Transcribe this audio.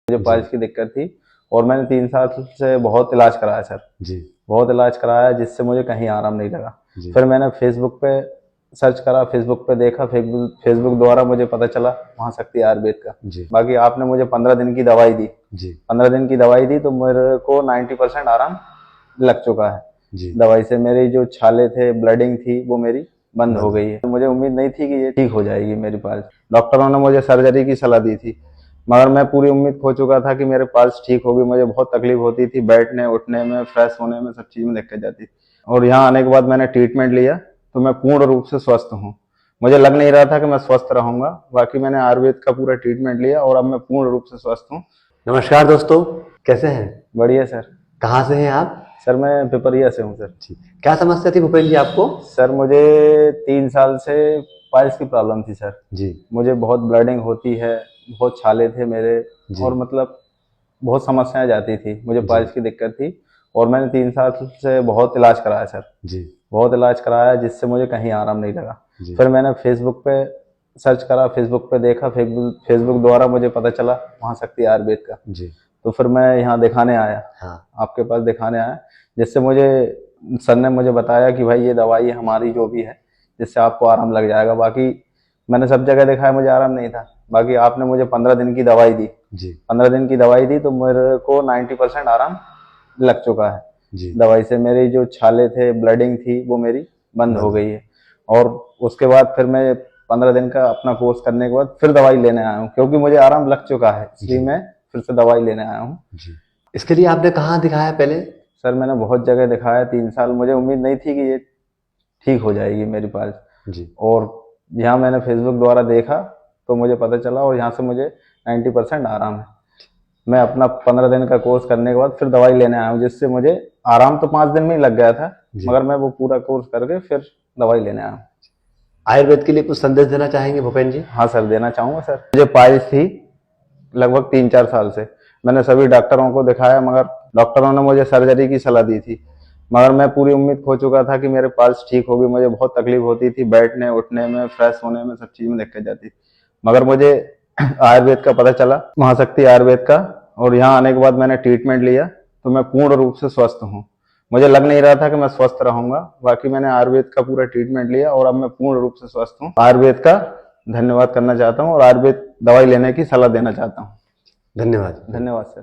मुझे पाइल्स की दिक्कत थी और मैंने 3 साल से बहुत इलाज कराया सर जी बहुत इलाज कराया, जिससे मुझे कहीं आराम नहीं लगा। जी फिर मैंने फेसबुक पे सर्च करा, फेसबुक पे देखा, फेसबुक द्वारा मुझे पता चला वहाँ शक्ति आयुर्वेद का। जी बाकी आपने मुझे 15 दिन की दवाई दी। जी 15 दिन की दवाई दी तो मेरे को 90% आराम लग चुका है। जी दवाई से मेरी जो छाले थे, ब्लडिंग थी, वो मेरी बंद हो बंद। गई है। मुझे उम्मीद नहीं थी कि ये ठीक हो जाएगी मेरी पाल्स। डॉक्टरों ने मुझे सर्जरी की सलाह दी थी, मगर मैं पूरी उम्मीद खो चुका था कि मेरे पाल्स ठीक होगी। मुझे बहुत तकलीफ होती थी बैठने उठने में, फ्रेश होने में, सब चीज में दिक्कत जाती थी। और यहाँ आने के बाद मैंने ट्रीटमेंट लिया तो मैं पूर्ण रूप से स्वस्थ हूँ। मुझे लग नहीं रहा था कि मैं स्वस्थ रहूंगा, बाकी मैंने आयुर्वेद का पूरा ट्रीटमेंट लिया और अब मैं पूर्ण रूप से स्वस्थ हूँ। नमस्कार दोस्तों, कैसे हैं? बढ़िया सर। कहाँ से हैं आप? सर मैं पिपरिया से हूँ सर। जी, क्या समस्या थी भूपेंद्र जी आपको? सर मुझे 3 साल से पाइल्स की प्रॉब्लम थी सर। जी मुझे बहुत ब्लडिंग होती है, बहुत छाले थे मेरे, जी और मतलब बहुत समस्याएं जाती थी। मुझे जी पाइल्स की दिक्कत थी और मैंने 3 साल से बहुत इलाज कराया सर जी बहुत इलाज कराया, जिससे मुझे कहीं आराम नहीं लगा। जी फिर मैंने फेसबुक पे सर्च करा, फेसबुक पे देखा, फेसबुक द्वारा मुझे पता चला वहाँ शक्ति आयुर्वेद का। जी तो फिर मैं यहाँ दिखाने आया, हाँ आपके पास दिखाने आया, जिससे मुझे सर ने मुझे बताया कि भाई ये दवाई हमारी जो भी है, जिससे आपको आराम लग जाएगा। बाकी मैंने सब जगह दिखाया, मुझे आराम नहीं था। बाकी आपने मुझे 15 दिन की दवाई दी। जी 15 दिन की दवाई दी तो मेरे को 90% आराम लग चुका है। जी दवाई से मेरी जो छाले थे, ब्लडिंग थी, वो मेरी बंद हो बंद। गई है। और उसके बाद फिर मैं 15 दिन का अपना कोर्स करने के बाद फिर दवाई लेने आया हूँ, क्योंकि मुझे आराम लग चुका है, इसलिए जी मैं फिर से दवाई लेने आया हूँ। जी इसके लिए आपने कहाँ दिखाया पहले? सर मैंने बहुत जगह दिखाया, 3 साल। मुझे उम्मीद नहीं थी कि ये ठीक हो जाएगी मेरी पाल्स। जी और यहाँ मैंने फेसबुक द्वारा देखा तो मुझे पता चला, और यहाँ से मुझे 90% आराम है। मैं अपना 15 दिन का कोर्स करने के बाद फिर दवाई लेने आया हूँ, जिससे मुझे आराम तो 5 दिन में ही लग गया था, जी। मगर मैं वो पूरा कोर्स करके फिर दवाई लेने आया हूँ। आयुर्वेद के लिए कुछ संदेश देना चाहेंगे भूपेंद्र जी? हाँ सर, देना चाहूँगा सर। मुझे पाइल्स थी लगभग 3-4 साल से। मैंने सभी डॉक्टरों को दिखाया, मगर डॉक्टरों ने मुझे सर्जरी की सलाह दी थी, मगर मैं पूरी उम्मीद खो चुका था कि मेरे पाल्स ठीक होगी। मुझे बहुत तकलीफ होती थी बैठने उठने में, फ्रेश होने में, सब चीज में दिक्कत जाती थी। मगर मुझे आयुर्वेद का पता चला, महाशक्ति आयुर्वेद का, और यहाँ आने के बाद मैंने ट्रीटमेंट लिया तो मैं पूर्ण रूप से स्वस्थ हूँ। मुझे लग नहीं रहा था कि मैं स्वस्थ रहूंगा, बाकी मैंने आयुर्वेद का पूरा ट्रीटमेंट लिया और अब मैं पूर्ण रूप से स्वस्थ हूँ। आयुर्वेद का धन्यवाद करना चाहता हूँ और आयुर्वेद दवाई लेने की सलाह देना चाहता हूँ। धन्यवाद। धन्यवाद सर।